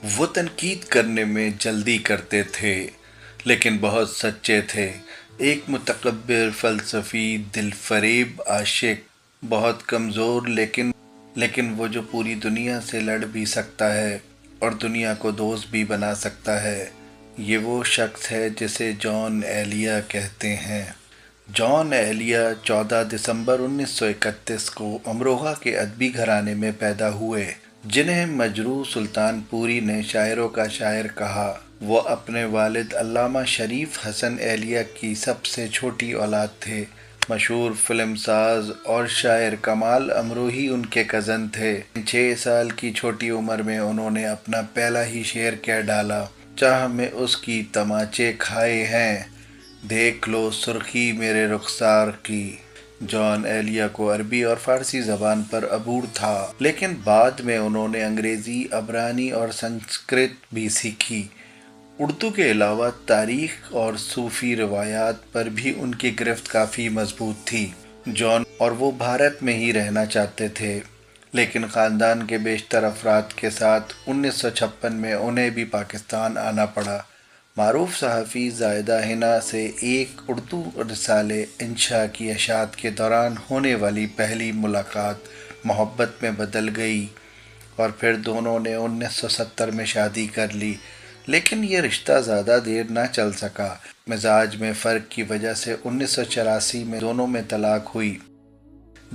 وہ تنقید کرنے میں جلدی کرتے تھے لیکن بہت سچے تھے۔ ایک متکبر، فلسفی، دل فریب عاشق، بہت کمزور لیکن وہ جو پوری دنیا سے لڑ بھی سکتا ہے اور دنیا کو دوست بھی بنا سکتا ہے، یہ وہ شخص ہے جسے جان ایلیا کہتے ہیں۔ جان ایلیا 14 دسمبر 1931 کو امروہہ کے ادبی گھرانے میں پیدا ہوئے، جنہیں مجروح سلطان پوری نے شاعروں کا شاعر کہا۔ وہ اپنے والد علامہ شریف حسن ایلیا کی سب سے چھوٹی اولاد تھے۔ مشہور فلم ساز اور شاعر کمال امروہی ان کے کزن تھے۔ 6 سال کی چھوٹی عمر میں انہوں نے اپنا پہلا ہی شعر کہہ ڈالا: چاہ میں اس کی تماچے کھائے ہیں، دیکھ لو سرخی میرے رخسار کی۔ جان ایلیا کو عربی اور فارسی زبان پر عبور تھا، لیکن بعد میں انہوں نے انگریزی، عبرانی اور سنسکرت بھی سیکھی۔ اردو کے علاوہ تاریخ اور صوفی روایات پر بھی ان کی گرفت کافی مضبوط تھی۔ جان اور وہ بھارت میں ہی رہنا چاہتے تھے، لیکن خاندان کے بیشتر افراد کے ساتھ 1956 میں انہیں بھی پاکستان آنا پڑا۔ معروف صحافی زاہدہ حنا سے ایک اردو رسالے انشا کی اشاعت کے دوران ہونے والی پہلی ملاقات محبت میں بدل گئی اور پھر دونوں نے 1970 میں شادی کر لی، لیکن یہ رشتہ زیادہ دیر نہ چل سکا۔ مزاج میں فرق کی وجہ سے 1984 میں دونوں میں طلاق ہوئی۔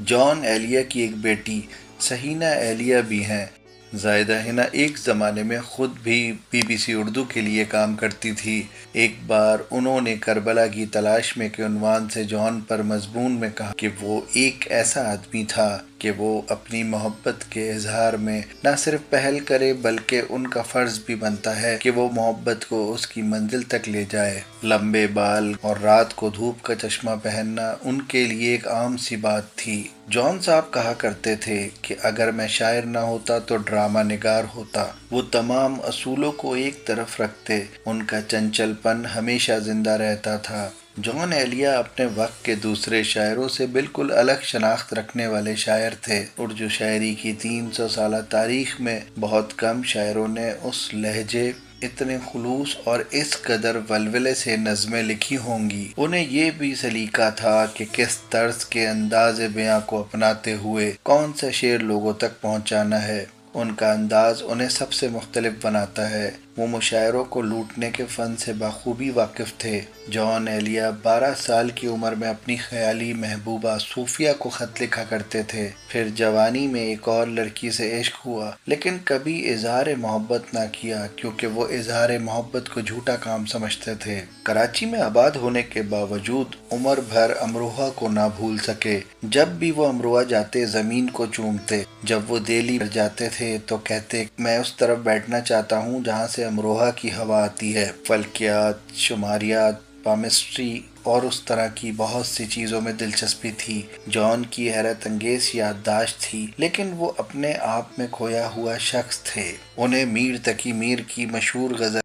جان ایلیا کی ایک بیٹی سہینہ ایلیا بھی ہیں۔ زاہدہ حنا ایک زمانے میں خود بھی BBC اردو کے لیے کام کرتی تھی۔ ایک بار انہوں نے کربلا کی تلاش میں کے عنوان سے جان پر مضمون میں کہا کہ وہ ایک ایسا آدمی تھا کہ وہ اپنی محبت کے اظہار میں نہ صرف پہل کرے بلکہ ان کا فرض بھی بنتا ہے کہ وہ محبت کو اس کی منزل تک لے جائے۔ لمبے بال اور رات کو دھوپ کا چشمہ پہننا ان کے لیے ایک عام سی بات تھی۔ جان صاحب کہا کرتے تھے کہ اگر میں شاعر نہ ہوتا تو ڈرامہ نگار ہوتا۔ وہ تمام اصولوں کو ایک طرف رکھتے، ان کا چنچل پن ہمیشہ زندہ رہتا تھا۔ جان ایلیا اپنے وقت کے دوسرے شاعروں سے بالکل الگ شناخت رکھنے والے شاعر تھے۔ اردو شاعری کی 300 سالہ تاریخ میں بہت کم شاعروں نے اس لہجے، اتنے خلوص اور اس قدر ولولے سے نظمیں لکھی ہوں گی۔ انہیں یہ بھی سلیقہ تھا کہ کس طرز کے انداز بیاں کو اپناتے ہوئے کون سا شعر لوگوں تک پہنچانا ہے۔ ان کا انداز انہیں سب سے مختلف بناتا ہے۔ وہ مشاعروں کو لوٹنے کے فن سے بخوبی واقف تھے۔ جان ایلیا 12 سال کی عمر میں اپنی خیالی محبوبہ صوفیہ کو خط لکھا کرتے تھے۔ پھر جوانی میں ایک اور لڑکی سے عشق ہوا، لیکن کبھی اظہار محبت نہ کیا کیونکہ وہ اظہار محبت کو جھوٹا کام سمجھتے تھے۔ کراچی میں آباد ہونے کے باوجود عمر بھر امروہہ کو نہ بھول سکے۔ جب بھی وہ امروہہ جاتے زمین کو چومتے۔ جب وہ دہلی جاتے تھے تو کہتے میں اس طرف بیٹھنا چاہتا ہوں جہاں سے امروہہ کی ہوا آتی ہے۔ فلکیات، شماریات، پامسٹری اور اس طرح کی بہت سی چیزوں میں دلچسپی تھی۔ جان کی حیرت انگیز یادداشت تھی، لیکن وہ اپنے آپ میں کھویا ہوا شخص تھے۔ انہیں میر تقی میر کی مشہور غزل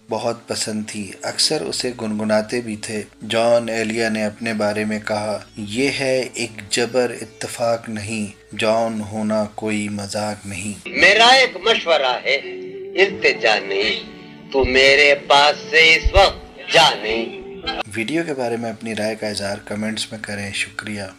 بہت پسند تھی، اکثر اسے گنگناتے بھی تھے۔ جان ایلیا نے اپنے بارے میں کہا: یہ ہے ایک جبر اتفاق نہیں، جان ہونا کوئی مذاق نہیں۔ میرا ایک مشورہ ہے، التجا نہیں، تو میرے پاس سے اس وقت جا نہیں۔ ویڈیو کے بارے میں اپنی رائے کا اظہار کمنٹس میں کریں۔ شکریہ۔